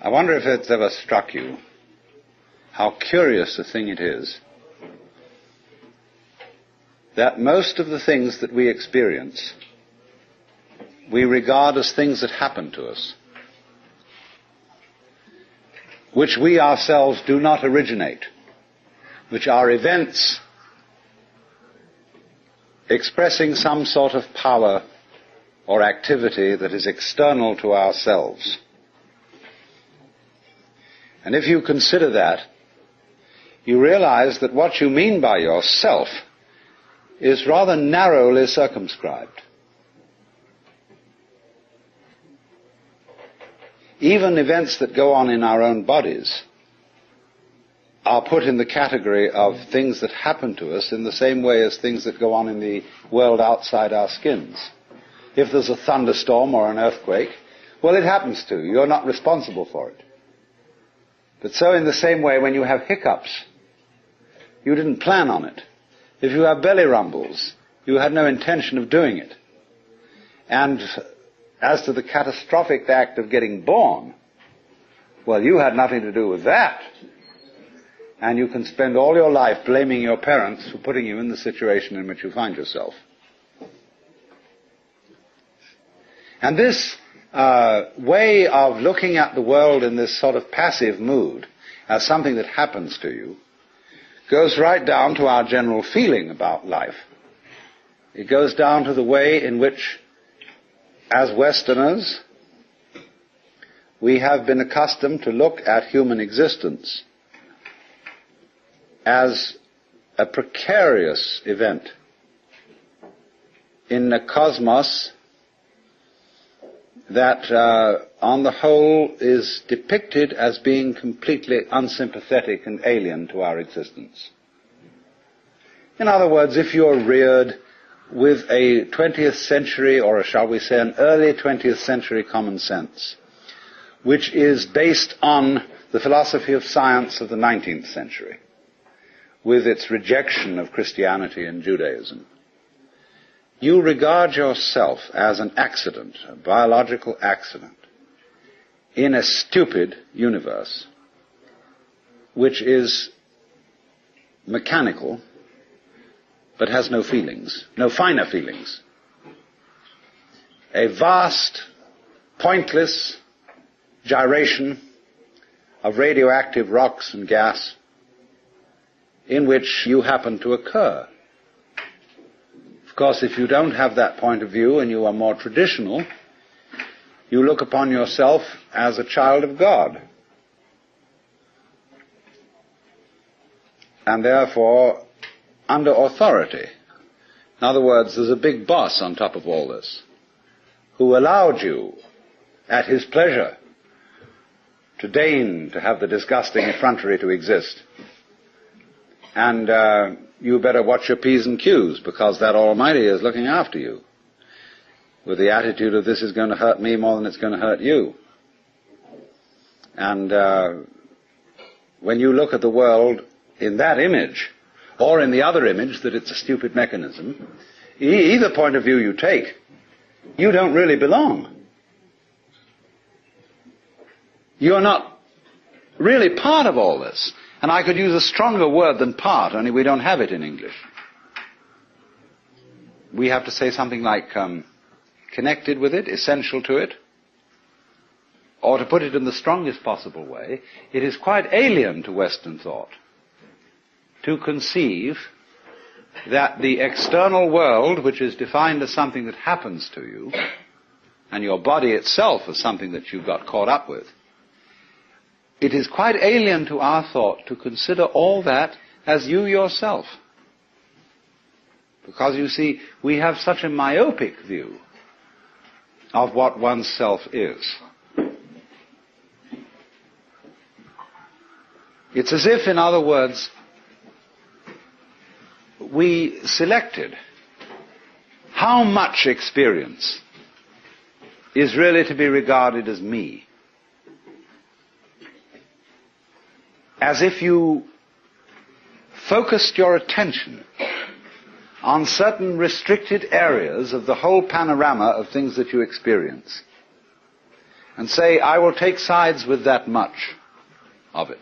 I wonder if it's ever struck you how curious a thing it is that most of the things that we experience we regard as things that happen to us, which we ourselves do not originate, which are events expressing some sort of power or activity that is external to ourselves. And if you consider that, you realize that what you mean by yourself is rather narrowly circumscribed. Even events that go on in our own bodies are put in the category of things that happen to us in the same way as things that go on in the world outside our skins. If there's a thunderstorm or an earthquake, well, it happens to you. You're not responsible for it. But so in the same way, when you have hiccups, you didn't plan on it. If you have belly rumbles, you had no intention of doing it. And as to the catastrophic act of getting born, well, you had nothing to do with that. And you can spend all your life blaming your parents for putting you in the situation in which you find yourself. And this way of looking at the world in this sort of passive mood as something that happens to you goes right down to our general feeling about life. It goes down to the way in which, as Westerners, we have been accustomed to look at human existence as a precarious event in a cosmos that, on the whole, is depicted as being completely unsympathetic and alien to our existence. In other words, if you're reared with a 20th century, or shall we say an early 20th century common sense, which is based on the philosophy of science of the 19th century, with its rejection of Christianity and Judaism, you regard yourself as an accident, a biological accident, in a stupid universe, which is mechanical, but has no feelings, no finer feelings. A vast, pointless gyration of radioactive rocks and gas in which you happen to occur. Of course, if you don't have that point of view and you are more traditional, you look upon yourself as a child of God. And therefore, under authority. In other words, there's a big boss on top of all this, who allowed you, at his pleasure, to deign to have the disgusting effrontery to exist. And you better watch your P's and Q's, because that Almighty is looking after you, with the attitude of this is going to hurt me more than it's going to hurt you. And when you look at the world in that image, or in the other image, that it's a stupid mechanism, either point of view you take, you don't really belong. You're not really part of all this. And I could use a stronger word than part, only we don't have it in English. We have to say something like connected with it, essential to it. Or to put it in the strongest possible way, it is quite alien to Western thought to conceive that the external world, which is defined as something that happens to you, and your body itself as something that you got caught up with, it is quite alien to our thought to consider all that as you yourself. Because, you see, we have such a myopic view of what oneself is. It's as if, in other words, we selected how much experience is really to be regarded as me. As if you focused your attention on certain restricted areas of the whole panorama of things that you experience. and say, I will take sides with that much of it.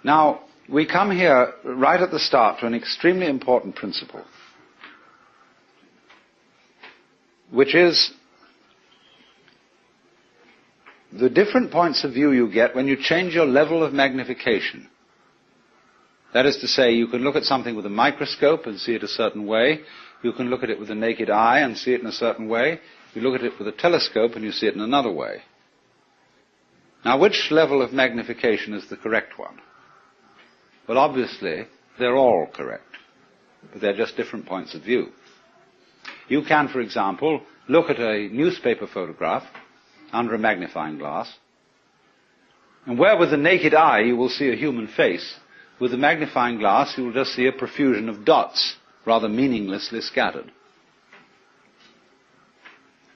Now, we come here right at the start to an extremely important principle, which is the different points of view you get when you change your level of magnification. That is to say, you can look at something with a microscope and see it a certain way. You can look at it with the naked eye and see it in a certain way. You look at it with a telescope and you see it in another way. Now, which level of magnification is the correct one? Well, obviously, they're all correct, but they're just different points of view. You can, for example, look at a newspaper photograph under a magnifying glass, and where with the naked eye you will see a human face, with the magnifying glass you will just see a profusion of dots, rather meaninglessly scattered.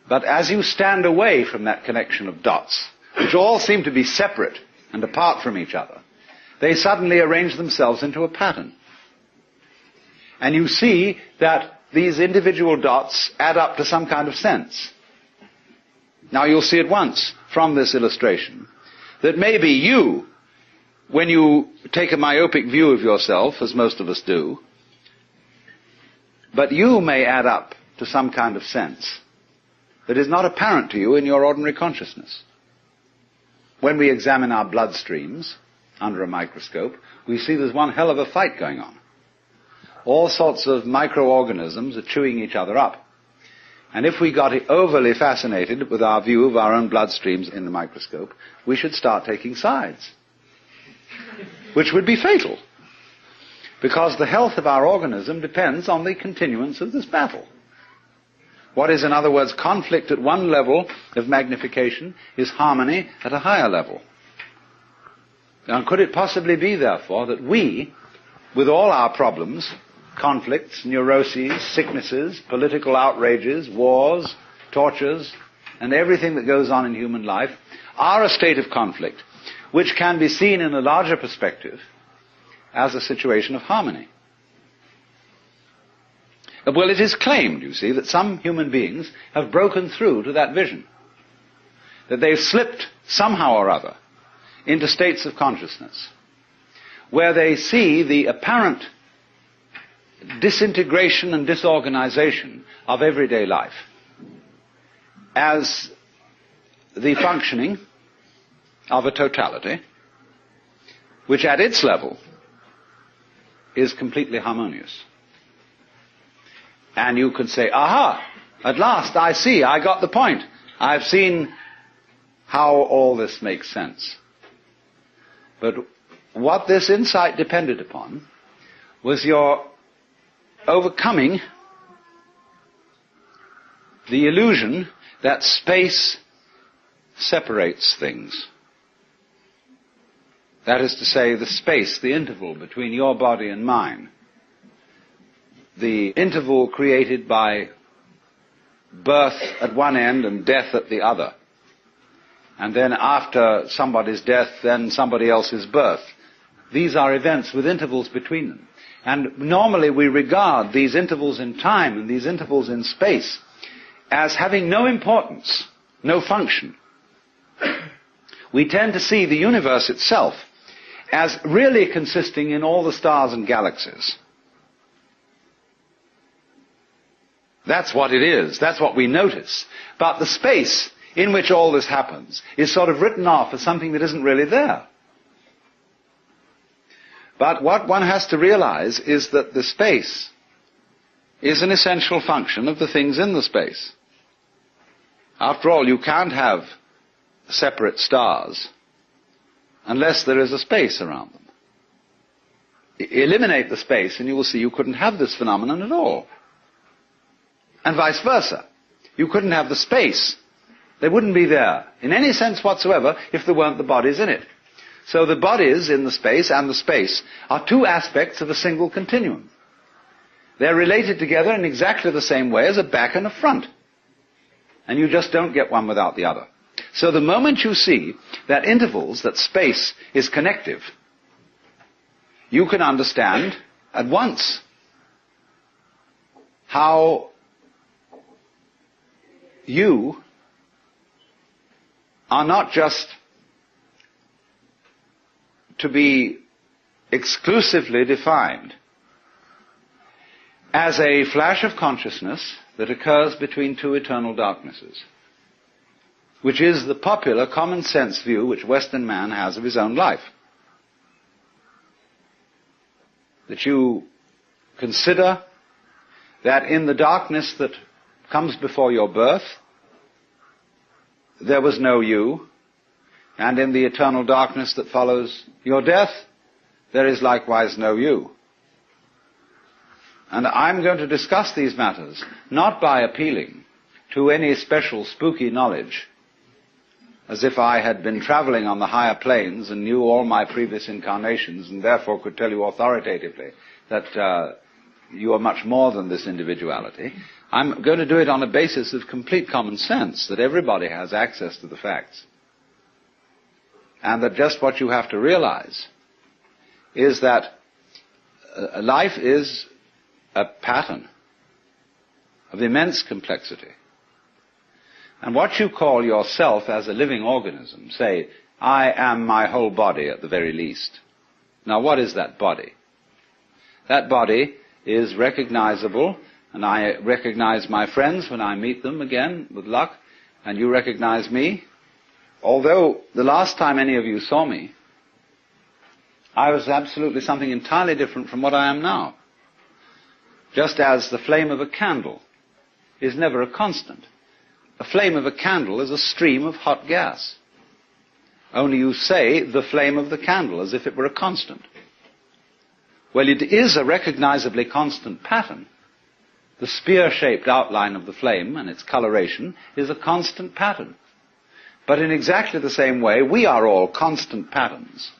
But as you stand away from that connection of dots, which all seem to be separate and apart from each other, they suddenly arrange themselves into a pattern. And you see that these individual dots add up to some kind of sense. Now you'll see at once from this illustration that maybe you, when you take a myopic view of yourself, as most of us do, but you may add up to some kind of sense that is not apparent to you in your ordinary consciousness. When we examine our bloodstreams under a microscope, we see there's one hell of a fight going on. All sorts of microorganisms are chewing each other up. And if we got overly fascinated with our view of our own bloodstreams in the microscope, we should start taking sides, which would be fatal, because the health of our organism depends on the continuance of this battle. What is, in other words, conflict at one level of magnification is harmony at a higher level. Now, could it possibly be, therefore, that we, with all our problems, conflicts, neuroses, sicknesses, political outrages, wars, tortures, and everything that goes on in human life, are a state of conflict which can be seen in a larger perspective as a situation of harmony? Well, it is claimed, you see, that some human beings have broken through to that vision, that they've slipped somehow or other into states of consciousness where they see the apparent disintegration and disorganization of everyday life as the functioning of a totality which at its level is completely harmonious. And you can say, aha, at last I see, I got the point. I've seen how all this makes sense. But what this insight depended upon was your overcoming the illusion that space separates things. That is to say, the space, the interval between your body and mine, the interval created by birth at one end and death at the other, and then after somebody's death, then somebody else's birth. These are events with intervals between them. And normally we regard these intervals in time and these intervals in space as having no importance, no function. We tend to see the universe itself as really consisting in all the stars and galaxies. That's what it is. That's what we notice. But the space in which all this happens is sort of written off as something that isn't really there. But what one has to realize is that the space is an essential function of the things in the space. After all, you can't have separate stars unless there is a space around them. Eliminate the space and you will see you couldn't have this phenomenon at all. And vice versa. You couldn't have the space. They wouldn't be there in any sense whatsoever if there weren't the bodies in it. So the bodies in the space and the space are two aspects of a single continuum. They're related together in exactly the same way as a back and a front. And you just don't get one without the other. So the moment you see that intervals, that space is connective, you can understand at once how you are not just to be exclusively defined as a flash of consciousness that occurs between two eternal darknesses, which is the popular common sense view which Western man has of his own life. That you consider that in the darkness that comes before your birth, there was no you, and in the eternal darkness that follows your death, there is likewise no you. And I'm going to discuss these matters not by appealing to any special spooky knowledge, as if I had been traveling on the higher planes and knew all my previous incarnations and therefore could tell you authoritatively that you are much more than this individuality. I'm going to do it on a basis of complete common sense, that everybody has access to the facts. And that just what you have to realize is that life is a pattern of immense complexity. And what you call yourself as a living organism, say, I am my whole body at the very least. Now what is that body? That body is recognizable, and I recognize my friends when I meet them again, with luck, and you recognize me. Although the last time any of you saw me, I was absolutely something entirely different from what I am now. Just as the flame of a candle is never a constant. A flame of a candle is a stream of hot gas. Only you say the flame of the candle as if it were a constant. Well, it is a recognizably constant pattern. The spear-shaped outline of the flame and its coloration is a constant pattern. But in exactly the same way, we are all constant patterns.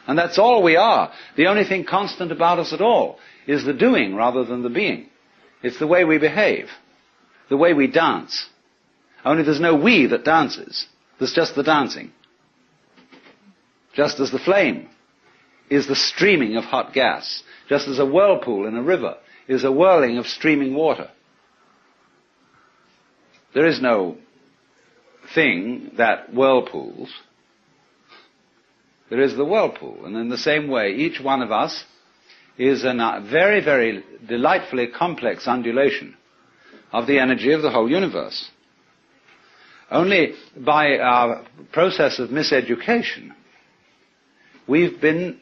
And that's all we are. The only thing constant about us at all is the doing rather than the being. It's the way we behave, the way we dance. Only there's no we that dances. There's just the dancing. Just as the flame is the streaming of hot gas, just as a whirlpool in a river is a whirling of streaming water. There is no thing that whirlpools. There is the whirlpool. And in the same way, each one of us is a very, very delightfully complex undulation of the energy of the whole universe. Only by our process of miseducation, we've been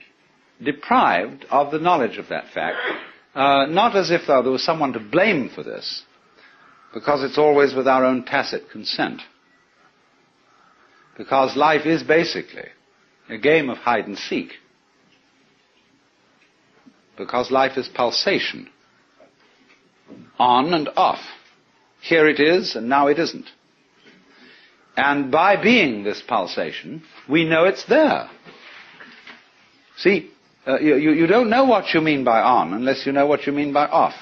deprived of the knowledge of that fact, not as if though there was someone to blame for this, because it's always with our own tacit consent. Because life is basically a game of hide and seek. Because life is pulsation, on and off. Here it is, and now it isn't. And by being this pulsation, we know it's there. See, you don't know what you mean by on unless you know what you mean by off.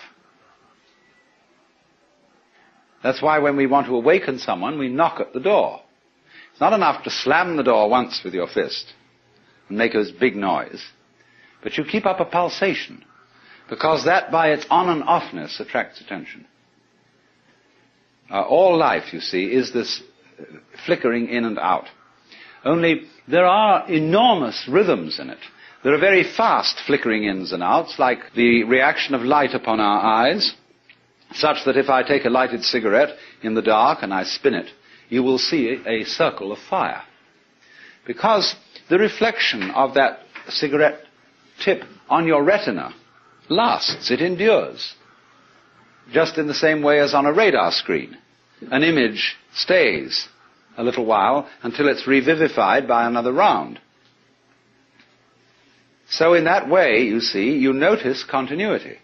That's why when we want to awaken someone, we knock at the door. It's not enough to slam the door once with your fist and make a big noise, but you keep up a pulsation, because that by its on and offness attracts attention. All life, you see, is this flickering in and out. Only there are enormous rhythms in it. There are very fast flickering ins and outs, like the reaction of light upon our eyes, such that if I take a lighted cigarette in the dark and I spin it, you will see a circle of fire. Because the reflection of that cigarette tip on your retina lasts, it endures. Just in the same way as on a radar screen. An image stays a little while until it's revivified by another round. So in that way, you see, you notice continuity.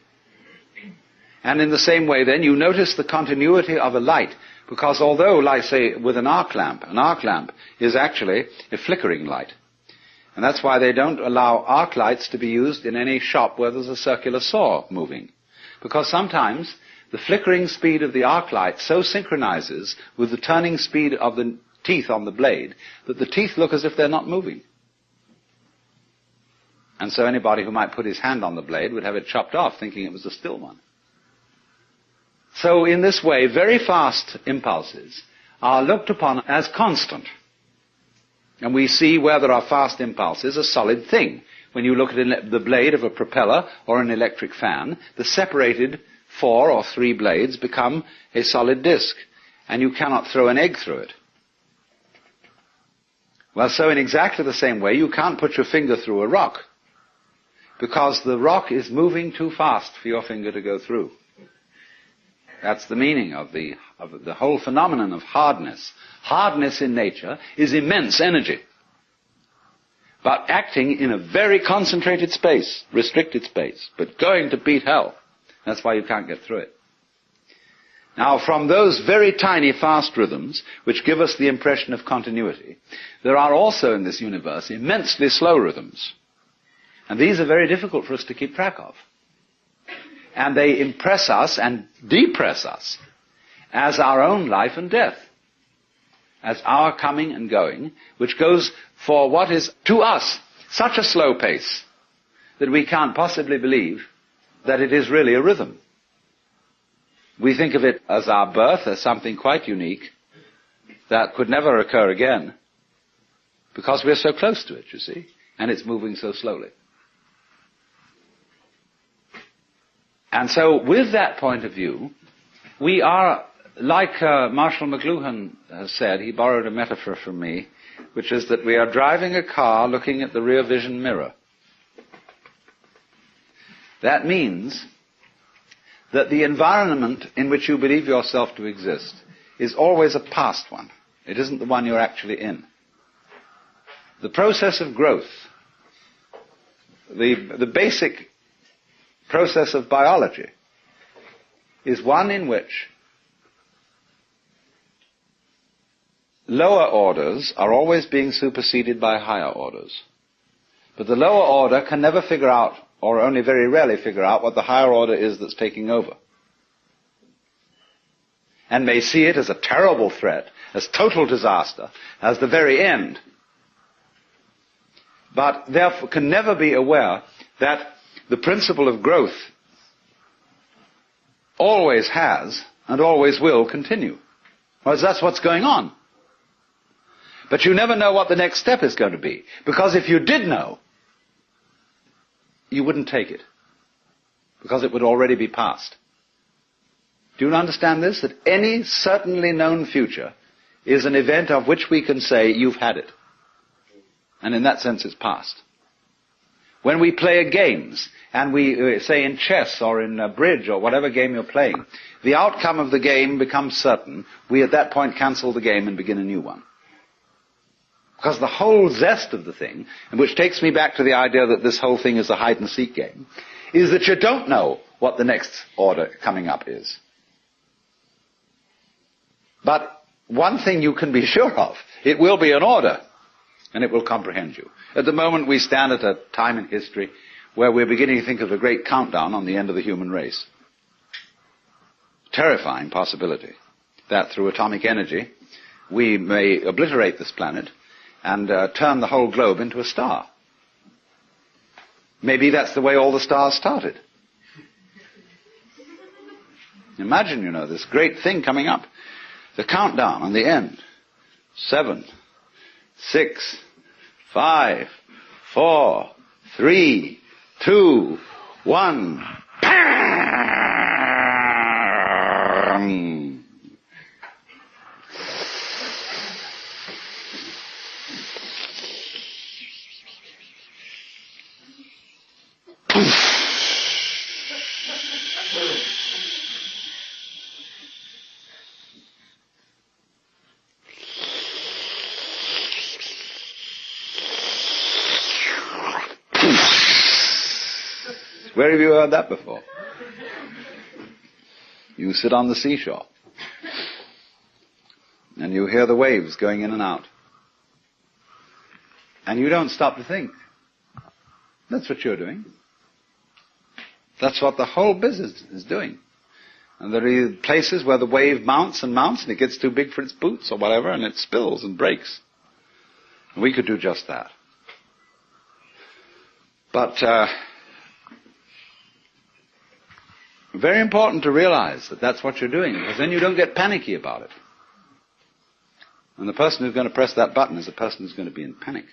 And in the same way then, you notice the continuity of a light, because although, like say, with an arc lamp is actually a flickering light. And that's why they don't allow arc lights to be used in any shop where there's a circular saw moving. Because sometimes the flickering speed of the arc light so synchronizes with the turning speed of the teeth on the blade that the teeth look as if they're not moving. And so anybody who might put his hand on the blade would have it chopped off, thinking it was a still one. So in this way, very fast impulses are looked upon as constant. And we see where there are fast impulses a solid thing. When you look at the blade of a propeller or an electric fan, the separated 4 or 3 blades become a solid disk, and you cannot throw an egg through it. Well, so in exactly the same way, you can't put your finger through a rock, because the rock is moving too fast for your finger to go through. That's the meaning of the whole phenomenon of hardness. Hardness in nature is immense energy, but acting in a very concentrated space, restricted space, but going to beat hell. That's why you can't get through it. Now, from those very tiny fast rhythms, which give us the impression of continuity, there are also in this universe immensely slow rhythms. And these are very difficult for us to keep track of. And they impress us and depress us as our own life and death, as our coming and going, which goes for what is, to us, such a slow pace that we can't possibly believe that it is really a rhythm. We think of it as our birth, as something quite unique that could never occur again, because we're so close to it, you see, and it's moving so slowly. And so, with that point of view, we are, like Marshall McLuhan has said, he borrowed a metaphor from me, which is that we are driving a car looking at the rear vision mirror. That means that the environment in which you believe yourself to exist is always a past one. It isn't the one you're actually in. The process of growth, the basic process of biology, is one in which lower orders are always being superseded by higher orders. But the lower order can never figure out, or only very rarely figure out, what the higher order is that's taking over. And may see it as a terrible threat, as total disaster, as the very end. But therefore can never be aware that the principle of growth always has and always will continue. Whereas that's what's going on. But you never know what the next step is going to be. Because if you did know, you wouldn't take it. Because it would already be past. Do you understand this? That any certainly known future is an event of which we can say, you've had it. And in that sense, it's past. When we play games, and we say in chess or in bridge or whatever game you're playing, the outcome of the game becomes certain. We at that point cancel the game and begin a new one. Because the whole zest of the thing, and which takes me back to the idea that this whole thing is a hide-and-seek game, is that you don't know what the next order coming up is. But one thing you can be sure of, it will be an order, and it will comprehend you. At the moment we stand at a time in history where we're beginning to think of the great countdown on the end of the human race. Terrifying possibility that through atomic energy we may obliterate this planet and turn the whole globe into a star. Maybe that's the way all the stars started. Imagine, this great thing coming up. The countdown on the end. 7, 6, 5, 4, 3, 2, 1. Bang! Where have you heard that before? You sit on the seashore and you hear the waves going in and out. And you don't stop to think. That's what you're doing. That's what the whole business is doing. And there are places where the wave mounts and mounts and it gets too big for its boots or whatever and it spills and breaks. And we could do just that. But very important to realize that that's what you're doing, because then you don't get panicky about it. And the person who's going to press that button is the person who's going to be in panic.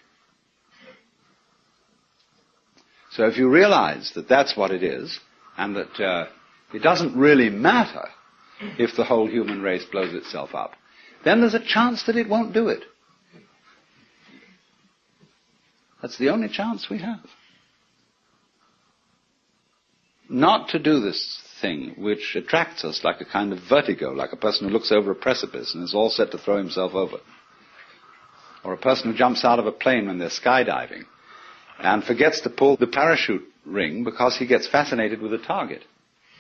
So if you realize that that's what it is, and that it doesn't really matter if the whole human race blows itself up, then there's a chance that it won't do it. That's the only chance we have. Not to do this thing which attracts us like a kind of vertigo, like a person who looks over a precipice and is all set to throw himself over. Or a person who jumps out of a plane when they're skydiving and forgets to pull the parachute ring because he gets fascinated with a target.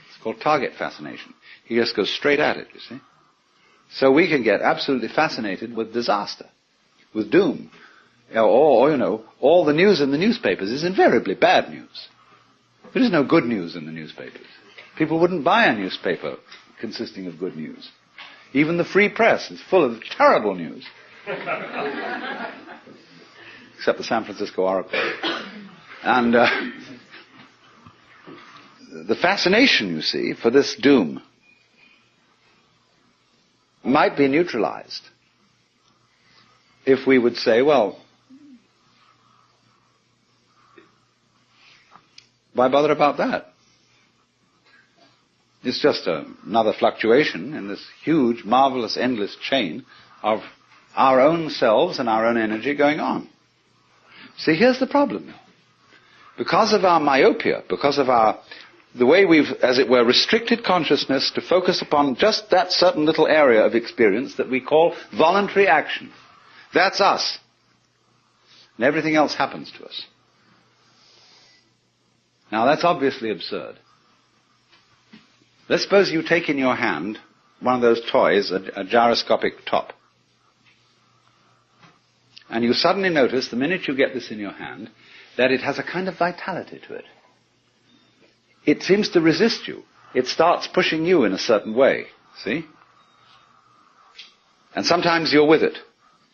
It's called target fascination. He just goes straight at it, you see. So we can get absolutely fascinated with disaster, with doom. Or, you know, all the news in the newspapers is invariably bad news. There is no good news in the newspapers. People wouldn't buy a newspaper consisting of good news. Even the free press is full of terrible news. Except the San Francisco Oracle. And the fascination, you see, for this doom might be neutralized if we would say, well, why bother about that? It's just another fluctuation in this huge, marvelous, endless chain of our own selves and our own energy going on. See, here's the problem, though. Because of our myopia, because of the way we've, as it were, restricted consciousness to focus upon just that certain little area of experience that we call voluntary action. That's us. And everything else happens to us. Now, that's obviously absurd. Let's suppose you take in your hand one of those toys, a gyroscopic top. And you suddenly notice, the minute you get this in your hand, that it has a kind of vitality to it. It seems to resist you. It starts pushing you in a certain way, see? And sometimes you're with it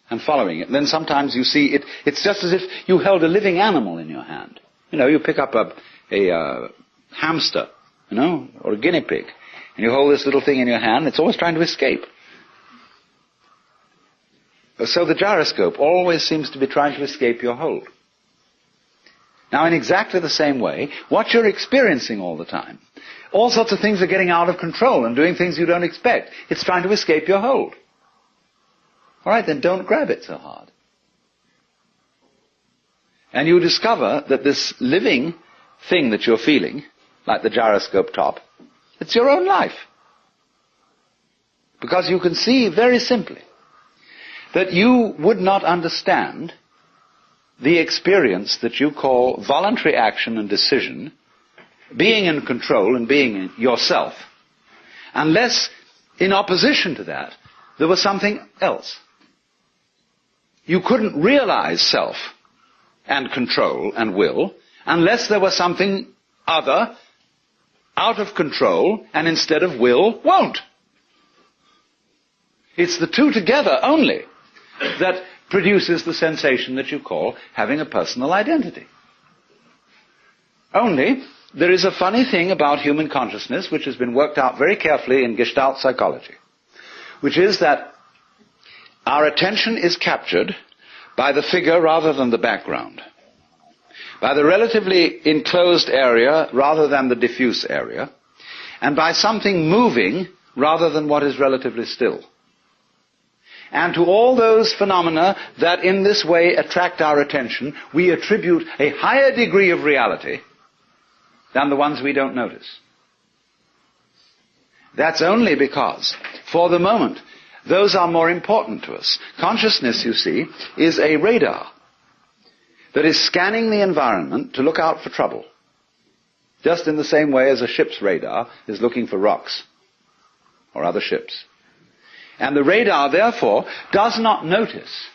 and following it. And then sometimes you see it, it's just as if you held a living animal in your hand. You know, you pick up a hamster, you know, or a guinea pig, and you hold this little thing in your hand, it's always trying to escape. So the gyroscope always seems to be trying to escape your hold. Now, in exactly the same way, what you're experiencing all the time, all sorts of things are getting out of control and doing things you don't expect. It's trying to escape your hold. All right, then don't grab it so hard. And you discover that this living thing that you're feeling, like the gyroscope top, it's your own life. Because you can see very simply that you would not understand the experience that you call voluntary action and decision, being in control and being yourself, unless in opposition to that there was something else. You couldn't realize self and control and will unless there was something other, out of control, and instead of will, won't. It's the two together only that produces the sensation that you call having a personal identity. Only, there is a funny thing about human consciousness which has been worked out very carefully in Gestalt psychology, which is that our attention is captured by the figure rather than the background, by the relatively enclosed area rather than the diffuse area, and by something moving rather than what is relatively still. And to all those phenomena that in this way attract our attention, we attribute a higher degree of reality than the ones we don't notice. That's only because, for the moment, those are more important to us. Consciousness, you see, is a radar that is scanning the environment to look out for trouble. Just in the same way as a ship's radar is looking for rocks or other ships. And the radar, therefore, does not notice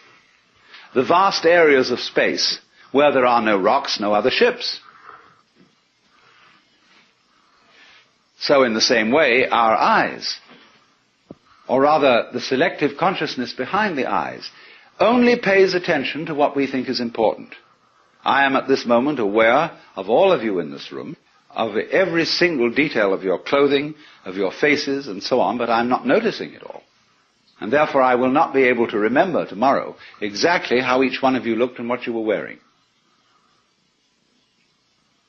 the vast areas of space where there are no rocks, no other ships. So in the same way, our eyes, or rather the selective consciousness behind the eyes, only pays attention to what we think is important. I am at this moment aware of all of you in this room, of every single detail of your clothing, of your faces, and so on, but I'm not noticing it all. And therefore I will not be able to remember tomorrow exactly how each one of you looked and what you were wearing.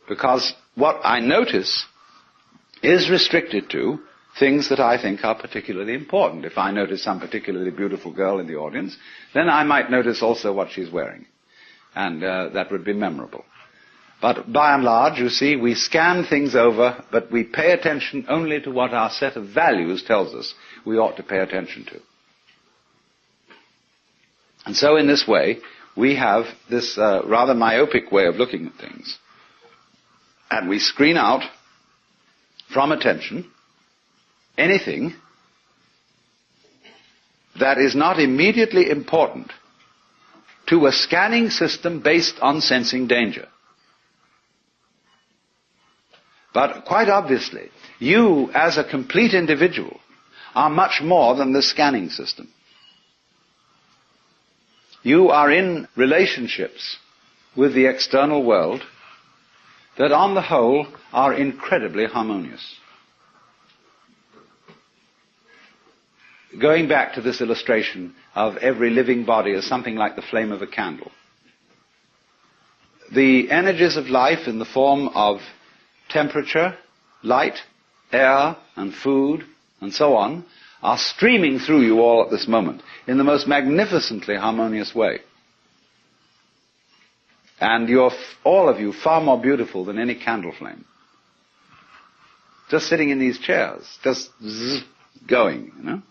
Because what I notice is restricted to things that I think are particularly important. If I notice some particularly beautiful girl in the audience, then I might notice also what she's wearing. And that would be memorable. But by and large, you see, we scan things over, but we pay attention only to what our set of values tells us we ought to pay attention to. And so in this way, we have this rather myopic way of looking at things. And we screen out from attention anything that is not immediately important to a scanning system based on sensing danger. But quite obviously, you as a complete individual are much more than the scanning system. You are in relationships with the external world that on the whole are incredibly harmonious. Going back to this illustration of every living body as something like the flame of a candle. The energies of life in the form of temperature, light, air, and food, and so on, are streaming through you all at this moment in the most magnificently harmonious way. And you're, all of you, far more beautiful than any candle flame. Just sitting in these chairs, just going, you know.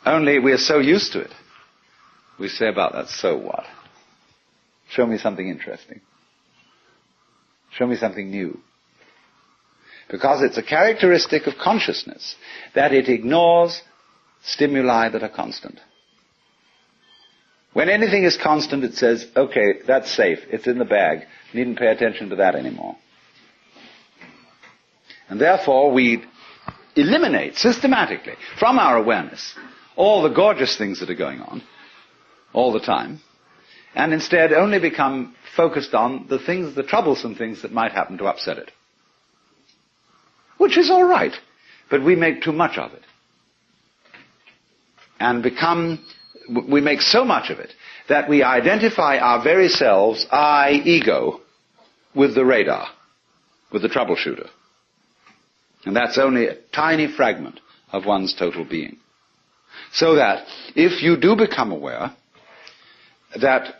Only we are so used to it. We say about that, so what? Show me something interesting. Show me something new. Because it's a characteristic of consciousness that it ignores stimuli that are constant. When anything is constant, it says, okay, that's safe, it's in the bag, needn't pay attention to that anymore. And therefore we eliminate systematically from our awareness all the gorgeous things that are going on all the time, and instead only become focused on the things, the troublesome things that might happen to upset it. Which is all right, but we make too much of it. And we make so much of it that we identify our very selves, I, ego, with the radar, with the troubleshooter. And that's only a tiny fragment of one's total being. So that if you do become aware that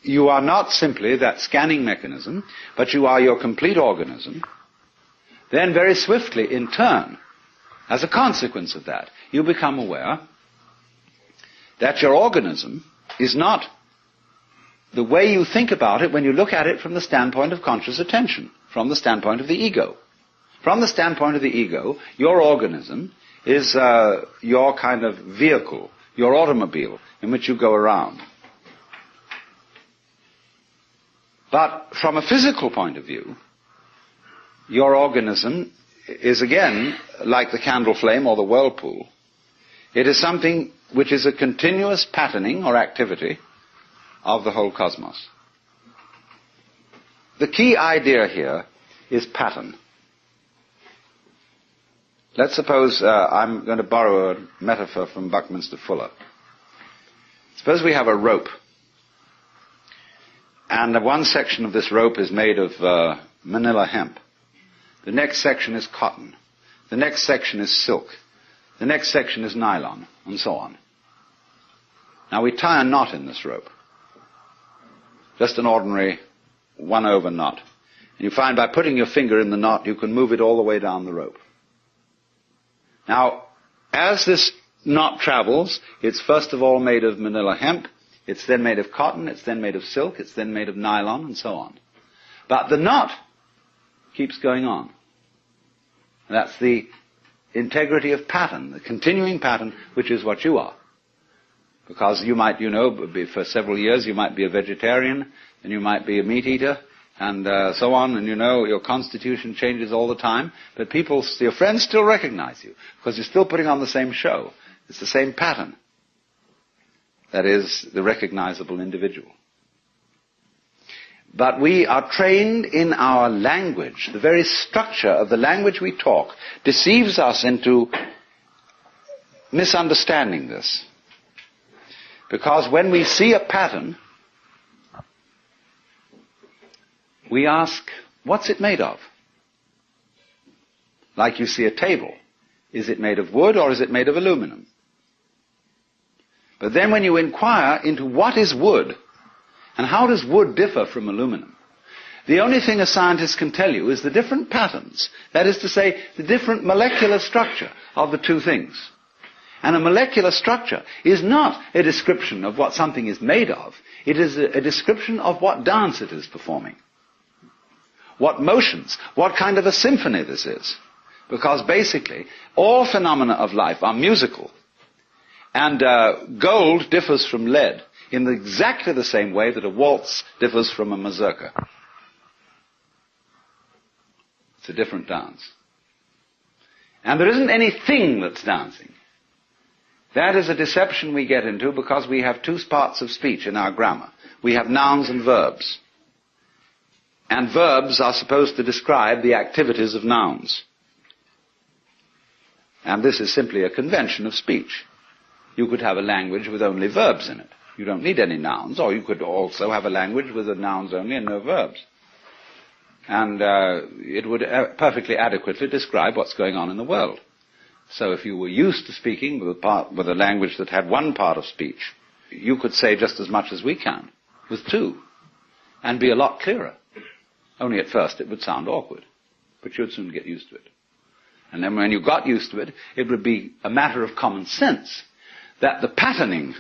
you are not simply that scanning mechanism, but you are your complete organism, then very swiftly, in turn, as a consequence of that, you become aware that your organism is not the way you think about it when you look at it from the standpoint of conscious attention, from the standpoint of the ego. From the standpoint of the ego, your organism is your kind of vehicle, your automobile in which you go around. But from a physical point of view, your organism is again like the candle flame or the whirlpool. It is something which is a continuous patterning or activity of the whole cosmos. The key idea here is pattern. Let's suppose I'm going to borrow a metaphor from Buckminster Fuller. Suppose we have a rope, and one section of this rope is made of manila hemp. The next section is cotton. The next section is silk. The next section is nylon, and so on. Now we tie a knot in this rope. Just an ordinary 1/over knot. And you find by putting your finger in the knot, you can move it all the way down the rope. Now, as this knot travels, it's first of all made of manila hemp, it's then made of cotton, it's then made of silk, it's then made of nylon, and so on. But the knot keeps going on. And that's the integrity of pattern, the continuing pattern, which is what you are. Because you might, for several years you might be a vegetarian, and you might be a meat eater, and so on, and your constitution changes all the time, but your friends still recognize you, because you're still putting on the same show. It's the same pattern. That is, the recognizable individual. But we are trained in our language. The very structure of the language we talk deceives us into misunderstanding this. Because when we see a pattern, we ask, what's it made of? Like you see a table. Is it made of wood or is it made of aluminum? But then when you inquire into what is wood, and how does wood differ from aluminum, the only thing a scientist can tell you is the different patterns, that is to say, the different molecular structure of the two things. And a molecular structure is not a description of what something is made of, it is a description of what dance it is performing. What motions, what kind of a symphony this is. Because basically, all phenomena of life are musical. And gold differs from lead in exactly the same way that a waltz differs from a mazurka. It's a different dance. And there isn't anything that's dancing. That is a deception we get into because we have two parts of speech in our grammar. We have nouns and verbs. And verbs are supposed to describe the activities of nouns. And this is simply a convention of speech. You could have a language with only verbs in it. You don't need any nouns, or you could also have a language with the nouns only and no verbs. And it would perfectly adequately describe what's going on in the world. So if you were used to speaking with a language that had one part of speech, you could say just as much as we can, with two, and be a lot clearer. Only at first it would sound awkward, but you'd soon get used to it. And then when you got used to it, it would be a matter of common sense that the patterning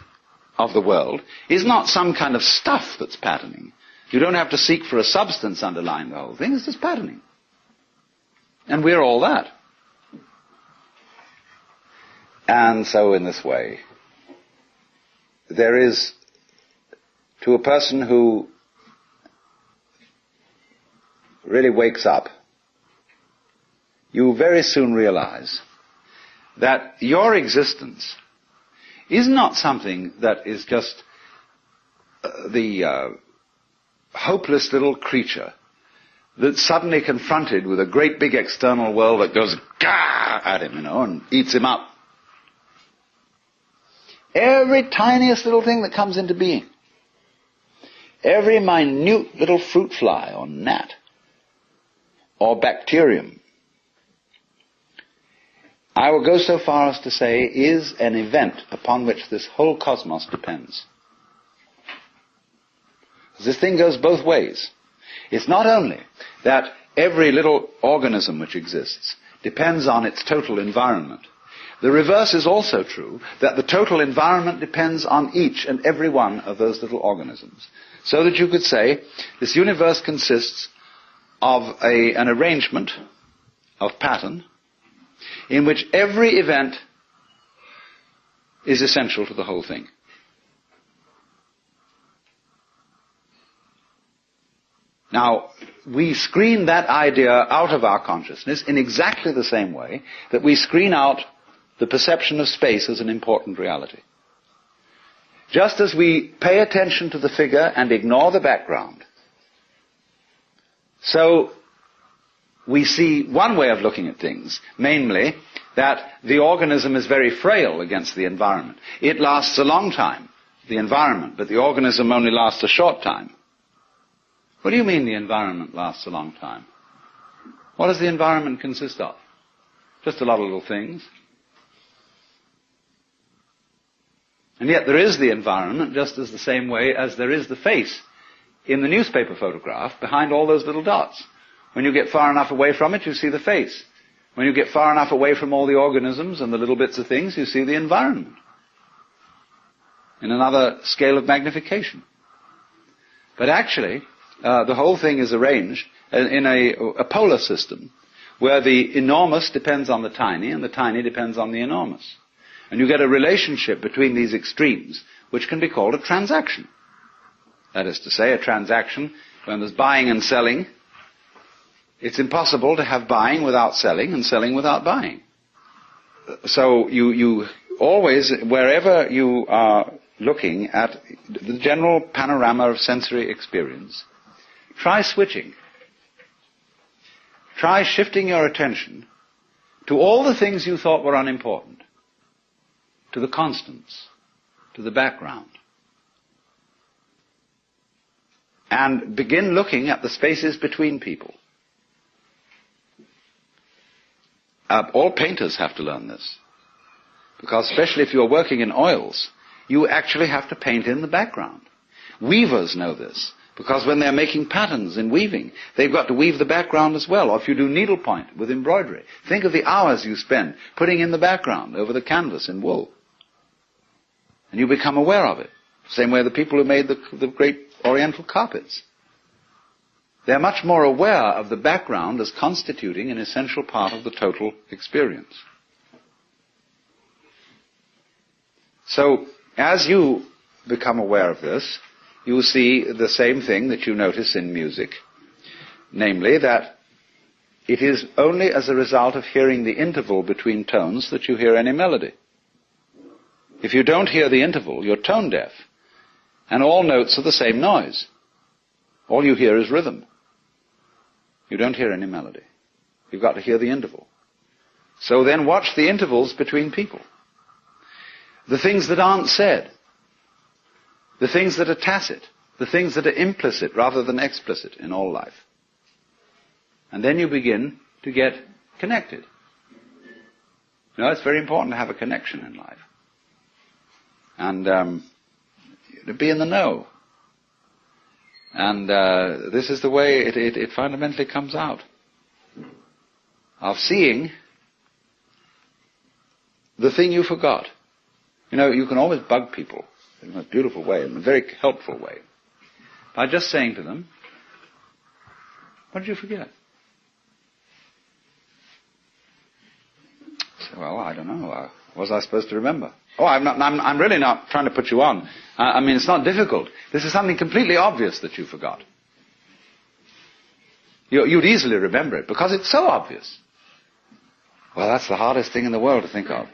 of the world is not some kind of stuff that's patterning. You don't have to seek for a substance underlying the whole thing, it's just patterning. And we're all that. And so in this way, there is, to a person who really wakes up, you very soon realize that your existence is not something that is just the hopeless little creature that's suddenly confronted with a great big external world that goes gah at him, and eats him up. Every tiniest little thing that comes into being, every minute little fruit fly or gnat or bacterium, I will go so far as to say, is an event upon which this whole cosmos depends. This thing goes both ways. It's not only that every little organism which exists depends on its total environment. The reverse is also true, that the total environment depends on each and every one of those little organisms. So that you could say, this universe consists of an arrangement of pattern in which every event is essential to the whole thing. Now, we screen that idea out of our consciousness in exactly the same way that we screen out the perception of space as an important reality. Just as we pay attention to the figure and ignore the background, so we see one way of looking at things, namely that the organism is very frail against the environment. It lasts a long time, the environment, but the organism only lasts a short time. What do you mean the environment lasts a long time? What does the environment consist of? Just a lot of little things. And yet there is the environment just as the same way as there is the face in the newspaper photograph behind all those little dots. When you get far enough away from it, you see the face. When you get far enough away from all the organisms and the little bits of things, you see the environment in another scale of magnification. But actually, the whole thing is arranged in a polar system where the enormous depends on the tiny and the tiny depends on the enormous. And you get a relationship between these extremes which can be called a transaction. That is to say, a transaction when there's buying and selling. It's impossible to have buying without selling and selling without buying. So you always, wherever you are looking at the general panorama of sensory experience, try switching. Try shifting your attention to all the things you thought were unimportant. to the constants, to the background. And begin looking at the spaces between people. All painters have to learn this. Because especially if you're working in oils, you actually have to paint in the background. Weavers know this, because when they're making patterns in weaving, they've got to weave the background as well. Or if you do needlepoint with embroidery, think of the hours you spend putting in the background over the canvas in wool. And you become aware of it. Same way the people who made the great Oriental carpets. They're much more aware of the background as constituting an essential part of the total experience. So, as you become aware of this, you see the same thing that you notice in music, namely that it is only as a result of hearing the interval between tones that you hear any melody. If you don't hear the interval, you're tone deaf, and all notes are the same noise. All you hear is rhythm. You don't hear any melody. You've got to hear the interval. So then watch the intervals between people. The things that aren't said. The things that are tacit. The things that are implicit rather than explicit in all life. And then you begin to get connected. You know, it's very important to have a connection in life. And to be in the know. And this is the way it fundamentally comes out. Of seeing the thing you forgot. You know, you can always bug people in a beautiful way, in a very helpful way, by just saying to them, what did you forget? So, well, I don't know. What was I supposed to remember? Oh, I'm really not trying to put you on. I mean, it's not difficult. This is something completely obvious that you forgot. You'd easily remember it, because it's so obvious. Well, that's the hardest thing in the world to think of.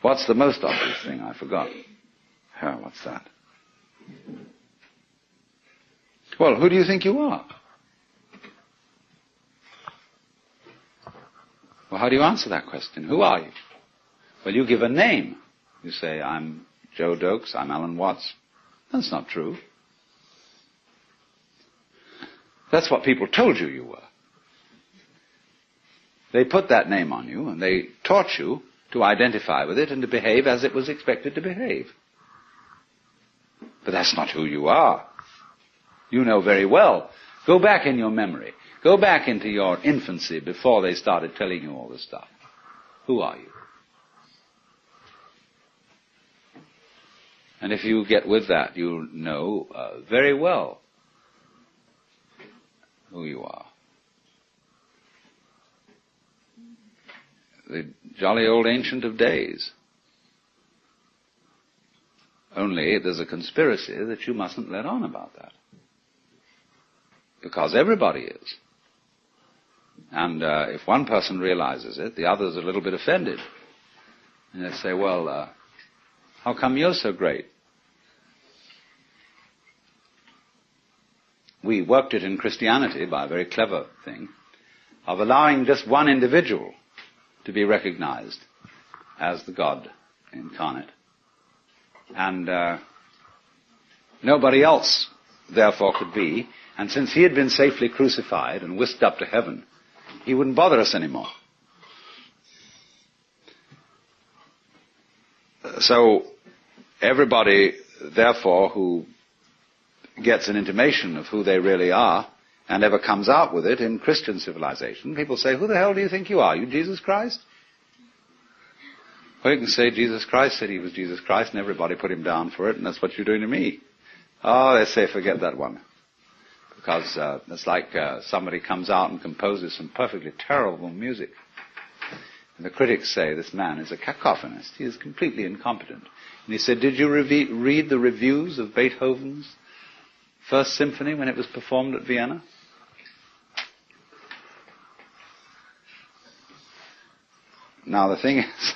What's the most obvious thing I forgot? Oh, what's that? Well, who do you think you are? Well, how do you answer that question? Who are you? Well, you give a name. You say, I'm Joe Dokes, I'm Alan Watts. That's not true. That's what people told you you were. They put that name on you, and they taught you to identify with it and to behave as it was expected to behave. But that's not who you are. You know very well. Go back in your memory. Go back into your infancy before they started telling you all this stuff. Who are you? And if you get with that, you'll know very well who you are. The jolly old Ancient of Days. Only there's a conspiracy that you mustn't let on about that. Because everybody is. And if one person realizes it, the other's a little bit offended. And they say, well, how come you're so great? We worked it in Christianity by a very clever thing of allowing just one individual to be recognized as the God incarnate. And nobody else, therefore, could be. And since he had been safely crucified and whisked up to heaven, he wouldn't bother us anymore. So everybody, therefore, who gets an intimation of who they really are and ever comes out with it in Christian civilization, people say, who the hell do you think you are? You Jesus Christ? Well, you can say Jesus Christ said he was Jesus Christ and everybody put him down for it, and that's what you're doing to me. Oh, they say, forget that one. Because it's like somebody comes out and composes some perfectly terrible music. And the critics say, this man is a cacophonist. He is completely incompetent. And he said, did you read the reviews of Beethoven's First Symphony when it was performed at Vienna? Now the thing is,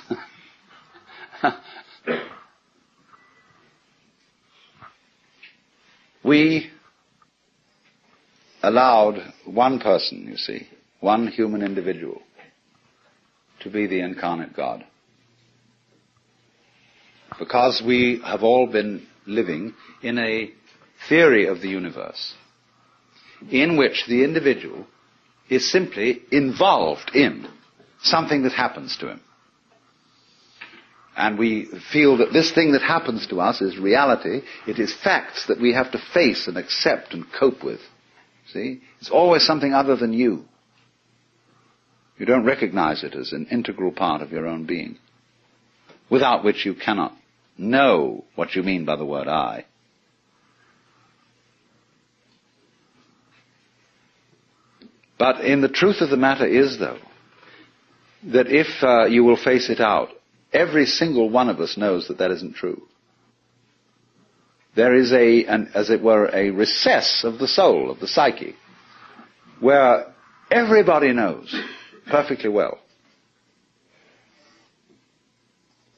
we allowed one person, you see, one human individual, to be the incarnate God. because we have all been living in a theory of the universe in which the individual is simply involved in something that happens to him. And we feel that this thing that happens to us is reality. It is facts that we have to face and accept and cope with. See? It's always something other than you. You don't recognize it as an integral part of your own being, without which you cannot know what you mean by the word I. But in the truth of the matter is, though, that if you will face it out, every single one of us knows that that isn't true. There is as it were, a recess of the soul, of the psyche, where everybody knows perfectly well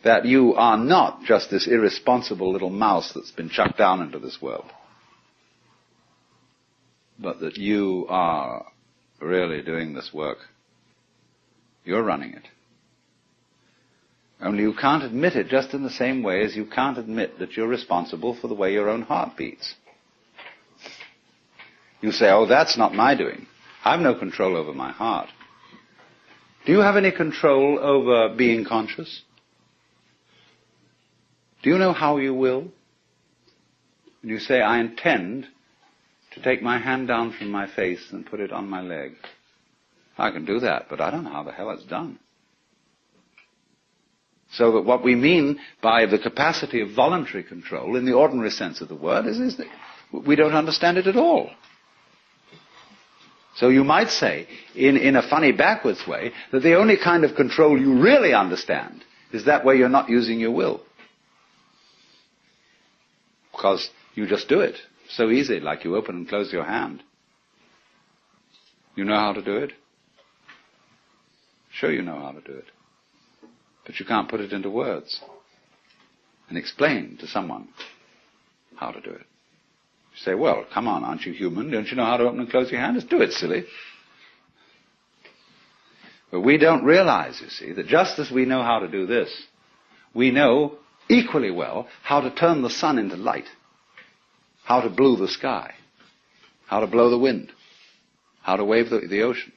that you are not just this irresponsible little mouse that's been chucked down into this world, but that you are really doing this work. You're running it. Only you can't admit it just in the same way as you can't admit that you're responsible for the way your own heart beats. You say, oh, that's not my doing. I've no control over my heart. Do you have any control over being conscious? Do you know how you will? And you say, I intend to take my hand down from my face and put it on my leg. I can do that, but I don't know how the hell it's done. So that what we mean by the capacity of voluntary control, in the ordinary sense of the word, is that we don't understand it at all. So you might say, in a funny backwards way, that the only kind of control you really understand is that where you're not using your will. Because you just do it so easy, like you open and close your hand. You know how to do it? Sure you know how to do it. But you can't put it into words and explain to someone how to do it. You say, well, come on, aren't you human? Don't you know how to open and close your hand? Just do it, silly. But we don't realize, you see, that just as we know how to do this, we know equally well how to turn the sun into light, how to blue the sky, how to blow the wind, how to wave the ocean,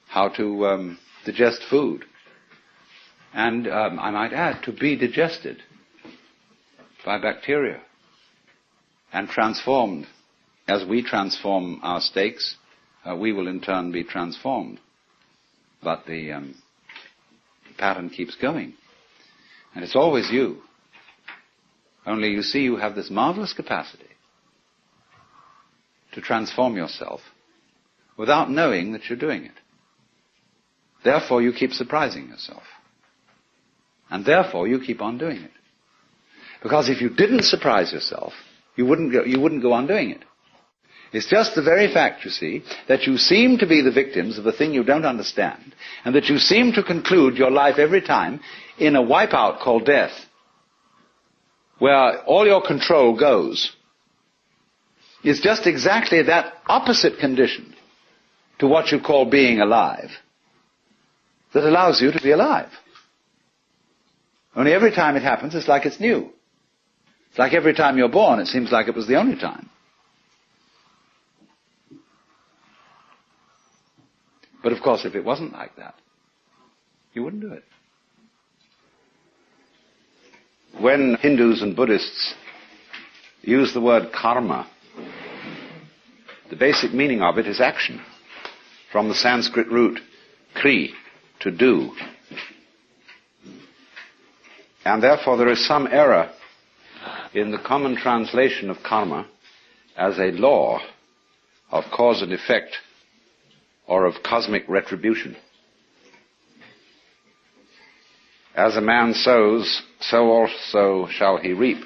how to digest food. And I might add, to be digested by bacteria and transformed. As we transform our steaks, we will in turn be transformed. But the pattern keeps going. And it's always you. Only you see you have this marvelous capacity to transform yourself without knowing that you're doing it. Therefore you keep surprising yourself. And therefore you keep on doing it. Because if you didn't surprise yourself, you wouldn't go on doing it. It's just the very fact, you see, that you seem to be the victims of a thing you don't understand, and that you seem to conclude your life every time in a wipeout called death, where all your control goes, is just exactly that opposite condition to what you call being alive that allows you to be alive. Only every time it happens, it's like it's new. It's like every time you're born, it seems like it was the only time. But of course, if it wasn't like that, you wouldn't do it. When Hindus and Buddhists use the word karma, the basic meaning of it is action, from the Sanskrit root kri, to do. And therefore there is some error in the common translation of karma as a law of cause and effect or of cosmic retribution. As a man sows, so also shall he reap.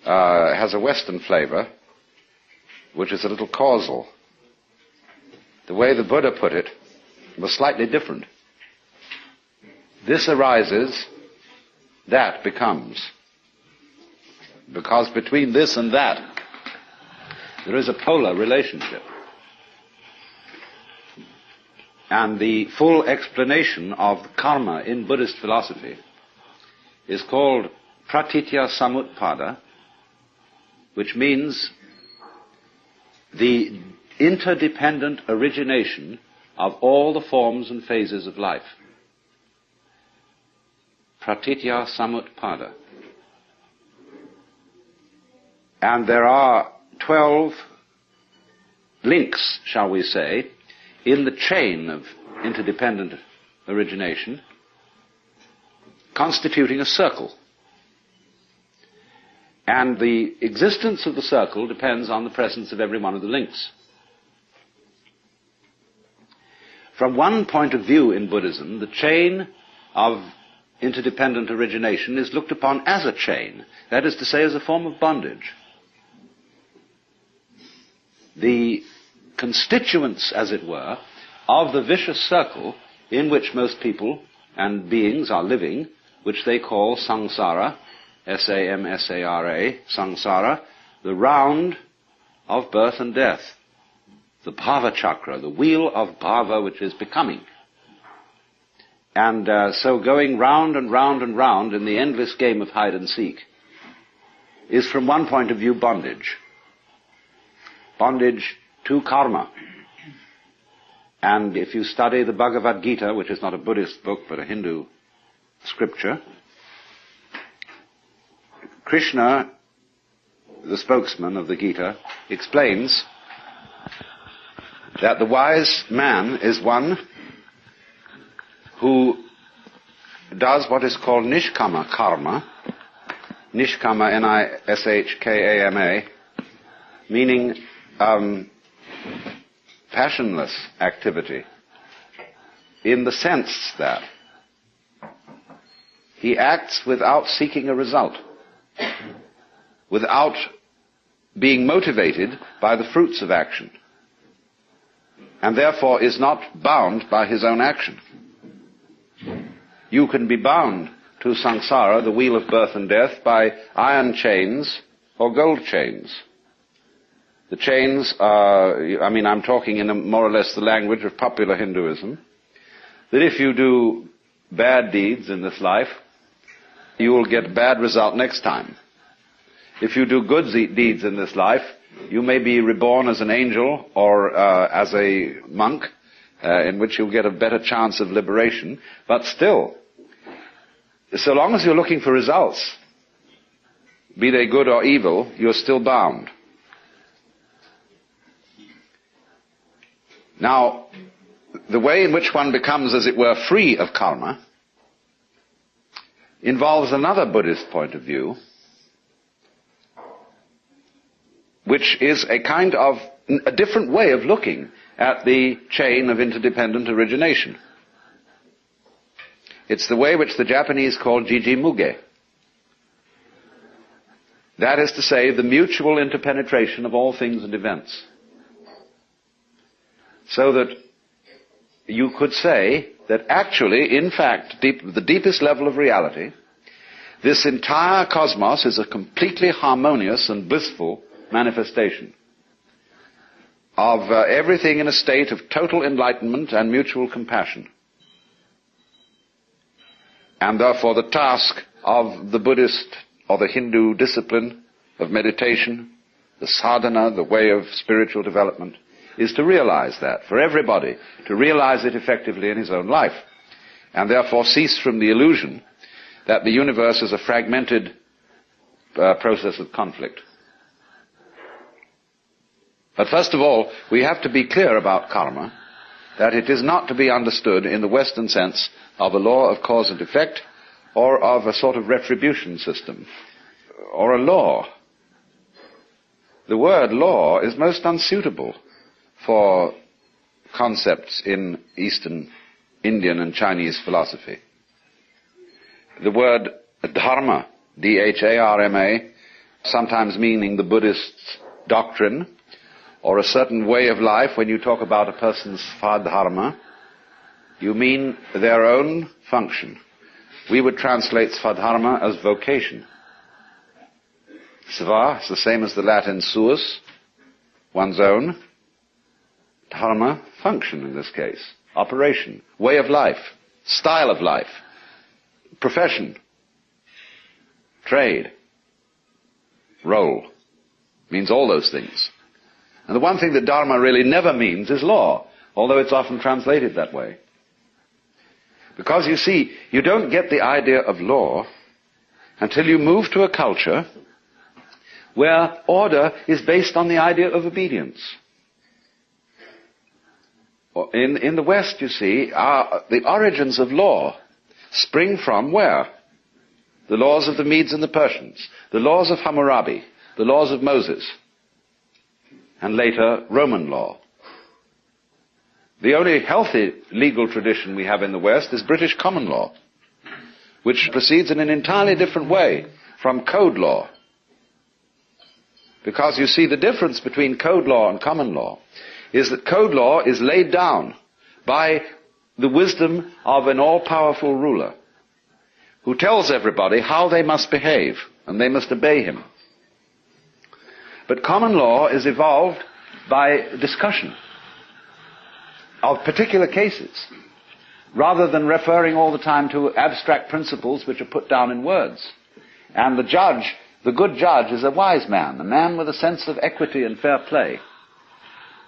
Has a Western flavor, which is a little causal. The way the Buddha put it was slightly different. This arises, that becomes. Because between this and that, there is a polar relationship. And the full explanation of karma in Buddhist philosophy is called pratitya samutpada, which means the interdependent origination of all the forms and phases of life. Pratitya samutpada. And there are 12 links, shall we say, in the chain of interdependent origination, constituting a circle. And the existence of the circle depends on the presence of every one of the links. From one point of view in Buddhism, the chain of interdependent origination is looked upon as a chain, that is to say, as a form of bondage. The constituents, as it were, of the vicious circle in which most people and beings are living, which they call samsara, S-A-M-S-A-R-A, samsara, the round of birth and death, the bhava chakra, the wheel of bhava, which is becoming. And so going round and round and round in the endless game of hide and seek is, from one point of view, bondage. Bondage to karma. And if you study the Bhagavad Gita, which is not a Buddhist book but a Hindu scripture, Krishna, the spokesman of the Gita, explains that the wise man is one who does what is called nishkama karma, nishkama, N-I-S-H-K-A-M-A, meaning passionless activity, in the sense that he acts without seeking a result, without being motivated by the fruits of action, and therefore is not bound by his own action. You can be bound to samsara, the wheel of birth and death, by iron chains or gold chains. The chains are, I'm talking in more or less the language of popular Hinduism, that if you do bad deeds in this life, you will get a bad result next time. If you do good deeds in this life, you may be reborn as an angel or as a monk, in which you'll get a better chance of liberation. But still, so long as you're looking for results, be they good or evil, you're still bound. Now, the way in which one becomes, as it were, free of karma involves another Buddhist point of view, which is a kind of a different way of looking at the chain of interdependent origination. It's the way which the Japanese call jiji-muge. That is to say, the mutual interpenetration of all things and events. So that you could say that actually, in fact, the deepest level of reality, this entire cosmos is a completely harmonious and blissful manifestation of everything in a state of total enlightenment and mutual compassion. And therefore the task of the Buddhist or the Hindu discipline of meditation, the sadhana, the way of spiritual development, is to realize that, for everybody, to realize it effectively in his own life, and therefore cease from the illusion that the universe is a fragmented process of conflict. But first of all, we have to be clear about karma, that it is not to be understood in the Western sense of a law of cause and effect, or of a sort of retribution system, or a law. The word law is most unsuitable for concepts in Eastern, Indian and Chinese philosophy. The word dharma, D-H-A-R-M-A, sometimes meaning the Buddhist doctrine, or a certain way of life. When you talk about a person's svadharma, you mean their own function. We would translate svadharma as vocation. Sva is the same as the Latin suus, one's own. Dharma, function in this case, operation, way of life, style of life, profession. trade, role. Means all those things. And the one thing that dharma really never means is law, although it's often translated that way. Because you see, you don't get the idea of law until you move to a culture where order is based on the idea of obedience. In the West, you see, the origins of law spring from where? The laws of the Medes and the Persians, the laws of Hammurabi, the laws of Moses, and later Roman law. The only healthy legal tradition we have in the West is British common law, which proceeds in an entirely different way from code law. Because you see, the difference between code law and common law is that code law is laid down by the wisdom of an all-powerful ruler who tells everybody how they must behave, and they must obey him. But common law is evolved by discussion of particular cases, rather than referring all the time to abstract principles which are put down in words. And the judge, the good judge, is a wise man, a man with a sense of equity and fair play,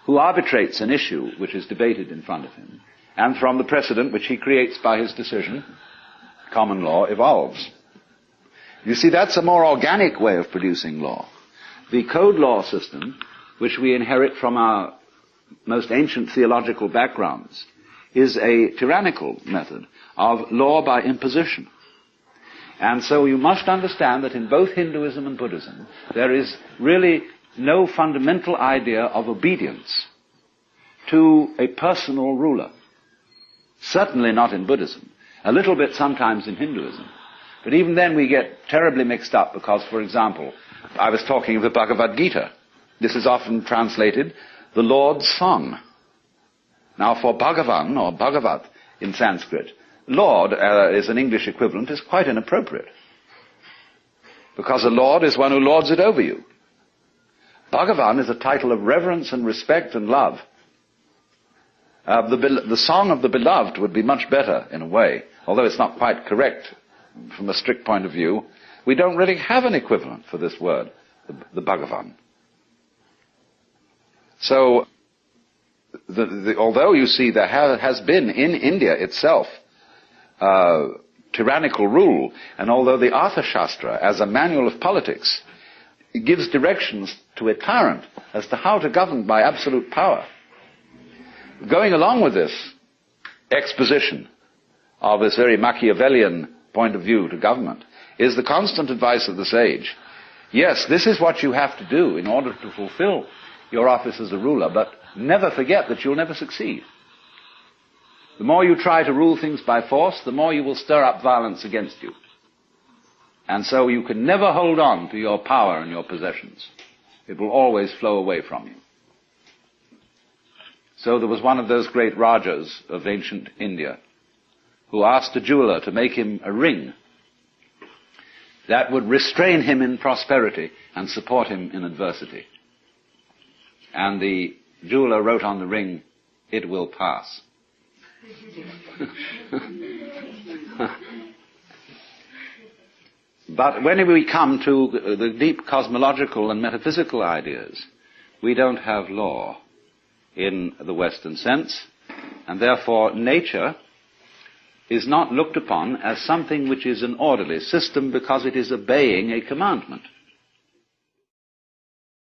who arbitrates an issue which is debated in front of him, and from the precedent which he creates by his decision, common law evolves. You see, that's a more organic way of producing law. The code law system, which we inherit from our most ancient theological backgrounds, is a tyrannical method of law by imposition. And so you must understand that in both Hinduism and Buddhism, there is really no fundamental idea of obedience to a personal ruler. Certainly not in Buddhism. A little bit sometimes in Hinduism. But even then we get terribly mixed up because, for example, I was talking of the Bhagavad Gita. This is often translated the Lord's Song. Now for Bhagavan, or Bhagavat in Sanskrit, Lord, is an English equivalent, is quite inappropriate. Because a lord is one who lords it over you. Bhagavan is a title of reverence and respect and love. The song of the beloved would be much better in a way, although it's not quite correct from a strict point of view. We don't really have an equivalent for this word, the Bhagavan. So, although you see there has been in India itself tyrannical rule, and although the Arthashastra, as a manual of politics, gives directions to a tyrant as to how to govern by absolute power, going along with this exposition of this very Machiavellian point of view to government is the constant advice of the sage. Yes, this is what you have to do in order to fulfill your office as a ruler, but never forget that you'll never succeed. The more you try to rule things by force, the more you will stir up violence against you. And so you can never hold on to your power and your possessions. It will always flow away from you. So there was one of those great Rajas of ancient India who asked a jeweler to make him a ring that would restrain him in prosperity and support him in adversity. And the jeweler wrote on the ring, "It will pass." But when we come to the deep cosmological and metaphysical ideas, we don't have law in the Western sense, and therefore nature is not looked upon as something which is an orderly system because it is obeying a commandment.